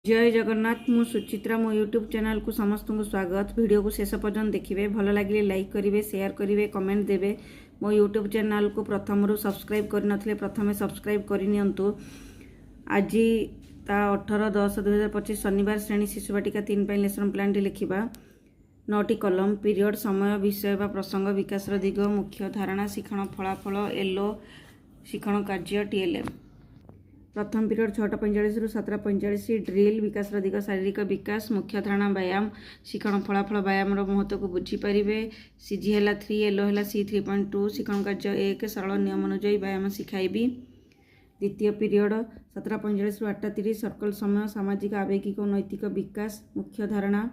जय जगन्नाथ मु सुचित्रा मो यूट्यूब चैनल को समस्त को स्वागत। वीडियो को शेष पर्यंत देखिए, भल लगे लाइक करेंगे, शेयर करेंगे, कमेंट देवे। मो यूट्यूब चैनल को प्रथम सब्सक्राइब करनथिले प्रथमे सब्सक्राइब करनियंतु। आज ता 18/10/2025 शनिवार श्रेणी शिशु बाटिका 3 ପାଇଁ लेसन प्लान टी लिखिबा। 9टी कलम पीरियड समय विषय बा प्रसंग विकास दिग मुख्य धारणा शिक्षण फलाफल एलो शिक्षण कार्य टीएलएम। प्रथम पीरियड 6:45 रु 7:45 ड्रिल विकास दिग शारीरिक विकास मुख्य धारणा व्यायाम शिक्षण फलाफल व्यायाम महत्व को बुझीपारे। सीजी है 3 एलो है सी 3.2 शिक्षण कार्य 1 सरल नियम अनुजाई व्यायाम शिखाइबी। द्वितीय पीरियड 7:45 रु 8:30 सर्कल समय सामाजिक आवेगिक और नैतिक विकास मुख्य धारणा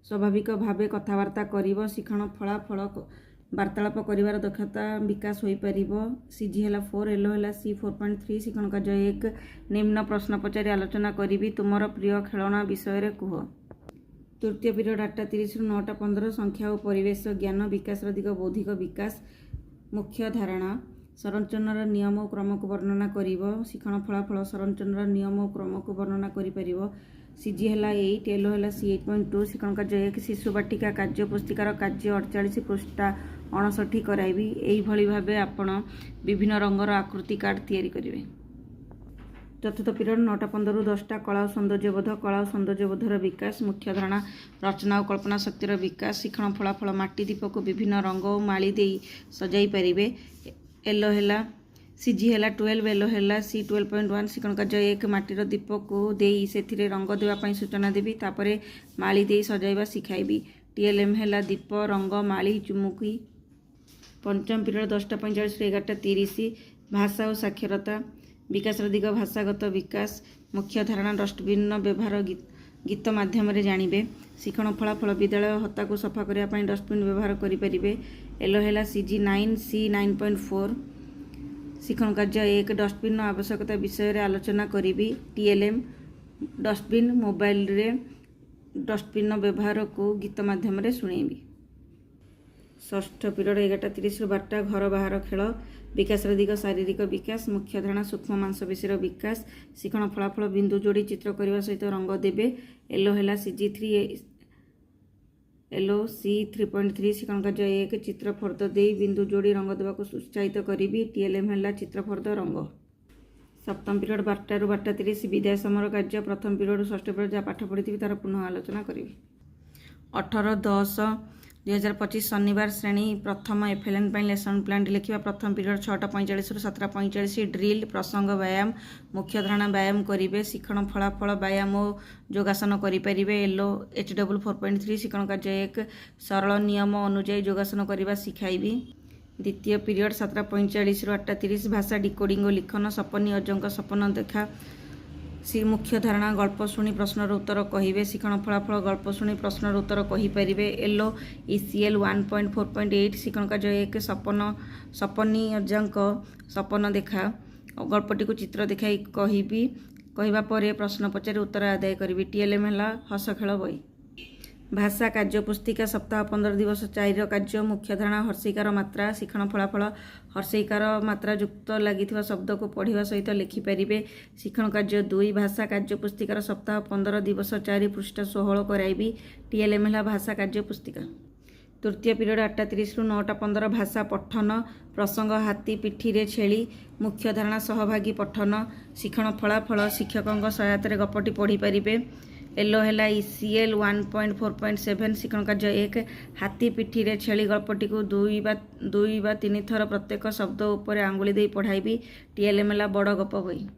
स्वाभाविक भाव कथबार्ता कर शिक्षण फलाफल वार्तालाप कर दक्षता विकास हो पार। सीजी है 4 एलो है सी 4.3 शिक्षण कार्य 1 निम्न प्रश्न पचारि आलोचना करी तुमर प्रिय खेलना विषय कह। तृतीय पीरियड 8:30 रु 9:15 संख्या और परिवेश ज्ञान विकास दिग बौद्धिक विकास मुख्य धारणा संरचनार नियम और क्रम को वर्णना कर शिक्षण फलाफल संरचनार नियम और क्रम को वर्णना कर। सीजी है 8 एलो है सी 8.2 शिक्षण कार्य 1 शिशु बाटिका कार्य पुस्तिकार कार्य 48 पृष्ठा 59 कराइबी। यही भाव आपण विभिन्न रंगर आकृति कार्ड तैयारी करेंगे। चतुर्थ पीरियड 9:15 रु 10टा कला और सौंदर्यबोध कला और सौंदर्यबोधर विकास मुख्य धारणा रचना और कल्पना शक्तिर विकास शिक्षण फलाफल माटी दीप को विभिन्न रंग और माली दे सजाई पारे। एलो है सीजी है 12 एलो है सी 12.1 शिक्षण कार्य 1 माटीर दीप को दे से रंग देवाई सूचना देवी तापर माली दे सजाइबा शिखाइबी। टीएलएम है दीप रंग माली चुमुकी। पंचम पीरियड 10:45 रु 11:30 भाषा और साक्षरता विकास दिग भाषागत विकास मुख्य धारणा डस्टबिन व्यवहार गीत माध्यम जानवे शिक्षण फलाफल विद्यालय हत्ता को सफा करने डस्टबिन व्यवहार करें। एलो है सीजी 9 सी 9.4 शिक्षण कार्य 1 डस्टबिन आवश्यकता विषय रे आलोचना करी। टीएलएम डस्टबिन मोबाइल रे डस्टबिन व्यवहार को गीत माध्यम शुणेबी। षष्ठ पीरियड 11:30 रु 12टा घर बाहर खेल विकास दिग शारीरिक विकास मुख्य धारणा सूक्ष्म मांसपेशीर विकास शिक्षण फलाफल बिंदु जोड़ी चित्र करने सहित रंग देवे। एलो है सीजी 3 एलो सी 3.3 शिक्षण कार्य 1 चित्र फर्द दे बिंदु जोड़ी रंग देवा को उत्साहित करी। टीएलएम है चित्र फर्द रंग। सप्तम पीरियड 12 रु 12:30 विदाय समर कार्य प्रथम पीरियड षष्ठ पीरियड जहाँ पाठ पढ़ी तार पुनः आलोचना करी। 18/10/2025 शनिवार श्रेणी प्रथम एफएलएन लेसन प्लान लिखा। प्रथम पीरियड 6:45 रु 7:45 ड्रिल प्रसंग व्यायाम मुख्य धारणा व्यायाम करेंगे शिक्षण फलाफल व्यायाम और योगासन करें। एलो HW 4.3 शिक्षण कार्य 1 सरल नियम अनुजाई योगासन करने शिखाइबी। द्वितीय पीरियड 7:45 रु 8:30 भाषा डिकोडिंग और लिखन सपनी अजंक सपन देखा मुख्य धारणा गल्प शुणी प्रश्नर उत्तर कहे शिक्षण फलाफल गल्प शुणी प्रश्नर उत्तर कहीपर। एलो ECL 1.4.8 शिक्षण कार्य 1 सपनी अजांक सपन देखा गल्पटी को चित्र देखा कहवापर प्रश्न पचारि उत्तर आदाय करी। टीएलएम है हस खेल बही। भाषा कार्य पुस्तिका सप्ताह 15 दिवस 4 कार्य मुख्य धारणा हर्षिकार मात्रा शिक्षण फलाफल हर्षिकार मात्रा युक्त लगी शब्द को पढ़ा सहित लिखिपारे। शिक्षण कार्य 2 भाषा कार्य पुस्तिकार सप्ताह 15 दिवस 4 पृष्ठ 16 कराइबी। टीएलएम है भाषा कार्य पुस्तिका। तृतीय पीरियड 8:30 रु 9:15 भाषा पठन प्रसंग हाथी पिठी रे छेली मुख्य धारणा सहभागी पठन शिक्षण फलाफल शिक्षकों सहायता गपटी पढ़ी पारे। एलो है ECL 1.4.7 शिक्षण कार्य 1 हाथी पिठी रे छेली गल्पटी को 2 ବା 3 थर प्रत्येक शब्द उपर आंगुली दे पढ़ाइबी। टीएलएम है बड़ गप बही।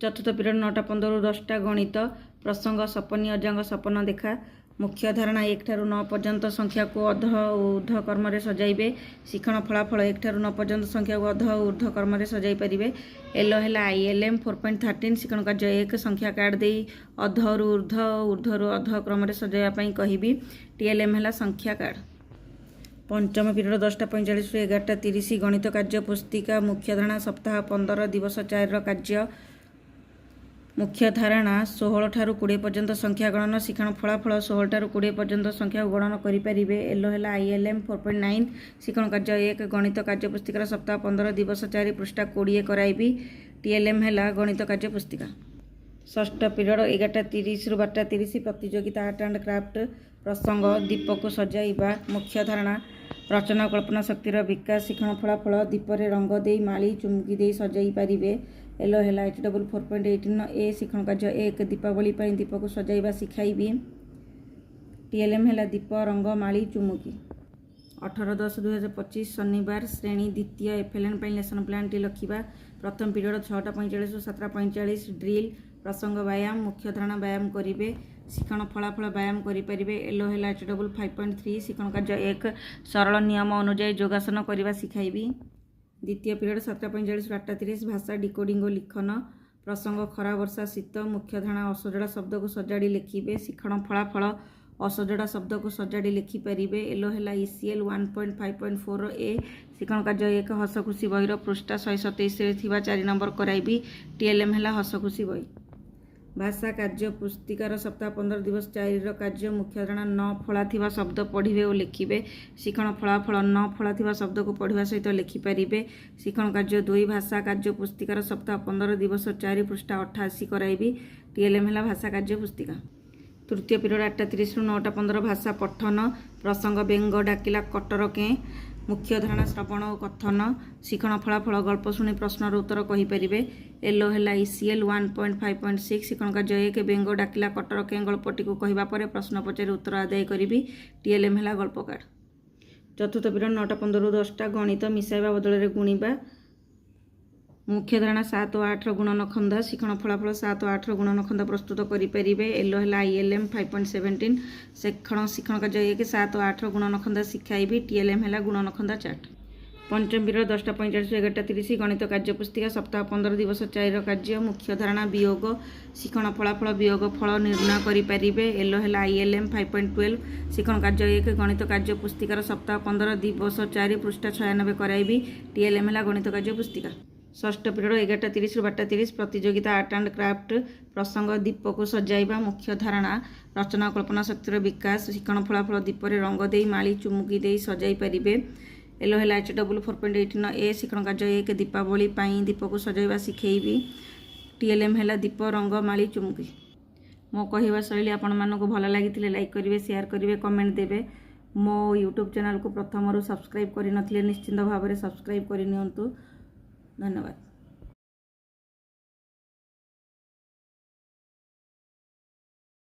चतुर्थ पीरियड 9:15 रु 10टा गणित प्रसंग सपनी अजांग सपन देखा मुख्य धारणा 1 ठारू 9 पर्यंत संख्या को अध ऊर्ध कर्म सजाइबे शिक्षण फलाफल 1 ठारू 9 पर्यंत संख्या को अध ऊर्ध कर्म सजाई पारे। एलो है ILM 4.13 शिक्षण कार्य 1 संख्या कार्ड दे अधरु ऊर्ध ऊर्धरु अध क्रम सजाइवाई कहि। टीएलएम है संख्या कार्ड। पंचम पीरियड 10:45 रु 11:30 गणित कार्य पुस्तिका मुख्य धारणा सप्ताह 15 दिवस 4 कार्य मुख्य धारणा 16 ठारू 20 पर्यंत संख्या गणन शिक्षण फलाफल 16 ठारू 20 पर्यंत संख्या गणन करें। एलो है ILM 4.9 शिक्षण कार्य 1 गणित कार्य पुस्तिकार सप्ताह 15 दिवस 4 पृष्ठा 20 कराइबी। टीएलएम है गणित कार्य पुस्तिका। ଷଷ୍ଠ ପିରିୟଡ଼ 11:30 ରୁ 12:30 ପ୍ରତିଯୋଗିତା ଆର୍ଟ ଆଣ୍ଡ କ୍ରାଫ୍ଟ ପ୍ରସଙ୍ଗ ଦୀପକୁ ସଜାଇବା ମୁଖ୍ୟ ଧାରଣା ରଚନା କଳ୍ପନା ଶକ୍ତିର ବିକାଶ ଶିକ୍ଷଣ ଫଳାଫଳ ଦୀପରେ ରଙ୍ଗ ଦେଇ ମାଳି ଚୁମୁକି ଦେଇ ସଜାଇ ପାରିବେ। ଏଲୋ ହେଲା HW 4.18 ଏ ଶିକ୍ଷଣ କାର୍ଯ୍ୟ 1 ଦୀପାବଳି ପାଇଁ ଦୀପକୁ ସଜାଇବା ଶିଖାଇବି। TLM ହେଲା ଦୀପ ରଙ୍ଗ ମାଳି ଚୁମୁକି। 18/10/2025 ଶନିବାର ଶ୍ରେଣୀ ଦ୍ୱିତୀୟ FLN ପାଇଁ ଲେସନ୍ ପ୍ଲାନ୍ଟି ଲେଖିବା। ପ୍ରଥମ ପିରିୟଡ଼ 6:45 ରୁ 7:45 ଡ୍ରିଲ୍ ପ୍ରସଙ୍ଗ ବ୍ୟାୟାମ ମୁଖ୍ୟ ଧାରଣା ବ୍ୟାୟାମ କରିବେ ଶିକ୍ଷଣ ଫଳାଫଳ ବ୍ୟାୟାମ କରିପାରିବେ। ଏଲୋ ହେଲା HW 5.3 ଶିକ୍ଷଣ କାର୍ଯ୍ୟ 1 ସରଳ ନିୟମ ଅନୁଯାୟୀ ଯୋଗାସନ କରିବା ଶିଖାଇବି। ଦ୍ୱିତୀୟ ପିରିୟଡ଼ 7:45 ରୁ 8:30 ଭାଷା ଡିକୋଡ଼ିଂ ଓ ଲିଖନ ପ୍ରସଙ୍ଗ ଖରା ବର୍ଷା ଶୀତ ମୁଖ୍ୟ ଧାରଣା ଅସଜଡ଼ା ଶବ୍ଦକୁ ସଜାଡ଼ି ଲେଖିବେ ଶିକ୍ଷଣ ଫଳାଫଳ ଅସଜଡ଼ା ଶବ୍ଦକୁ ସଜାଡ଼ି ଲେଖିପାରିବେ। ଏଲୋ ହେଲା ECL 1.5.4 ଏ ଶିକ୍ଷଣ କାର୍ଯ୍ୟ 1 ହସ ଖୁସି ବହିର ପୃଷ୍ଠା 127ରେ ଥିବା 4 ନମ୍ବର କରାଇବି। TLM ହେଲା ହସ ଖୁସି ବହି। ଭାଷା କାର୍ଯ୍ୟ ପୁସ୍ତିକାର ସପ୍ତାହ 15 ଦିବସ 4ର କାର୍ଯ୍ୟ ମୁଖ୍ୟ ଧାରଣା ନ ଫଳା ଥିବା ଶବ୍ଦ ପଢ଼ିବେ ଓ ଲେଖିବେ ଶିକ୍ଷଣ ଫଳାଫଳ ନ ଫଳା ଥିବା ଶବ୍ଦକୁ ପଢ଼ିବା ସହିତ ଲେଖିପାରିବେ। ଶିକ୍ଷଣ କାର୍ଯ୍ୟ 2 ଭାଷା କାର୍ଯ୍ୟ ପୁସ୍ତିକାର ସପ୍ତାହ 15 ଦିବସ 4 ପୃଷ୍ଠା 88 କରାଇବି। TLM ହେଲା ଭାଷା କାର୍ଯ୍ୟ ପୁସ୍ତିକା। ତୃତୀୟ ପିରିୟଡ଼ 8:30 ରୁ 9:15 ଭାଷା ପଠନ ପ୍ରସଙ୍ଗ ବେଙ୍ଗ ଡାକିଲା କଟର କେଁ ମୁଖ୍ୟ ଧାରଣା ଶ୍ରବଣ ଓ କଥନ ଶିକ୍ଷଣ ଫଳାଫଳ ଗଳ୍ପ ଶୁଣି ପ୍ରଶ୍ନର ଉତ୍ତର କହିପାରିବେ। ଏଲୋ ହେଲା ECL 1.5.6 ଶିକ୍ଷଣ କାର୍ଯ୍ୟ 1 ବେଙ୍ଗ ଡାକିଲା କଟର କେଁ ଗଳ୍ପଟିକୁ କହିବା ପରେ ପ୍ରଶ୍ନ ପଚାରି ଉତ୍ତର ଆଦାୟ କରିବି। TLM ହେଲା ଗଳ୍ପ କାର୍ଡ଼। ଚତୁର୍ଥ ପିରିୟଡ଼ 9:15 ରୁ 10ଟା ଗଣିତ ମିଶାଇବା ବଦଳରେ ଗୁଣିବା ମୁଖ୍ୟ ଧାରଣା 7 ଓ 8ର ଗୁଣନ ଖନ୍ଦା ଶିକ୍ଷଣ ଫଳାଫଳ 7 ଓ 8ର ଗୁଣନ ଖନ୍ଦା ପ୍ରସ୍ତୁତ କରିପାରିବେ। ଏଲୋ ହେଲା ILM 5.17 ଶିକ୍ଷଣ କାର୍ଯ୍ୟ 1 7 ଓ 8ର ଗୁଣନ ଖନ୍ଦା ଶିଖାଇବି। TLM ହେଲା ଗୁଣନ ଖନ୍ଦା ଚାର୍ଟ। ପଞ୍ଚମ ପିରିୟଡ଼ 10:45 ରୁ 11:30 ଗଣିତ କାର୍ଯ୍ୟ ପୁସ୍ତିକା ସପ୍ତାହ 15 ଦିବସ 4ର କାର୍ଯ୍ୟ ମୁଖ୍ୟ ଧାରଣା ବିୟୋଗ ଶିକ୍ଷଣ ଫଳାଫଳ ବିୟୋଗ ଫଳ ନିର୍ଣ୍ଣୟ କରିପାରିବେ। ଏଲୋ ହେଲା ILM 5.12 ଶିକ୍ଷଣ କାର୍ଯ୍ୟ 1 ଗଣିତ କାର୍ଯ୍ୟ ପୁସ୍ତିକାର ସପ୍ତାହ 15 ଦିବସ 4 ପୃଷ୍ଠା 96 କରାଇବି। TLM ହେଲା ଗଣିତ କାର୍ଯ୍ୟ ପୁସ୍ତିକା। ଷଷ୍ଠ ପିରିୟଡ଼ 11:30 ରୁ 12:30 ପ୍ରତିଯୋଗିତା ଆର୍ଟ ଆଣ୍ଡ କ୍ରାଫ୍ଟ ପ୍ରସଙ୍ଗ ଦୀପକୁ ସଜାଇବା ମୁଖ୍ୟ ଧାରଣା ରଚନା କଳ୍ପନା ଶକ୍ତିର ବିକାଶ ଶିକ୍ଷଣ ଫଳାଫଳ ଦୀପରେ ରଙ୍ଗ ଦେଇ ମାଳି ଚୁମୁକି ଦେଇ ସଜାଇ ପାରିବେ। ଏଲୋ ହେଲା HW 4.18 ଏ ଶିକ୍ଷଣ କାର୍ଯ୍ୟ 1 ଦୀପାବଳି ପାଇଁ ଦୀପକୁ ସଜାଇବା ଶିଖେଇବି। TLM ହେଲା ଦୀପ ରଙ୍ଗ ମାଳି ଚୁମୁକି। ମୋ କହିବା ଶୈଳୀ ଆପଣମାନଙ୍କୁ ଭଲ ଲାଗିଥିଲେ ଲାଇକ୍ କରିବେ ସେୟାର କରିବେ କମେଣ୍ଟ ଦେବେ। ମୋ ୟୁଟ୍ୟୁବ୍ ଚ୍ୟାନେଲକୁ ପ୍ରଥମରୁ ସବସ୍କ୍ରାଇବ୍ କରିନଥିଲେ ନିଶ୍ଚିନ୍ତ ଭାବରେ ସବସ୍କ୍ରାଇବ୍ କରିନିଅନ୍ତୁ। ଧନ୍ୟବାଦ।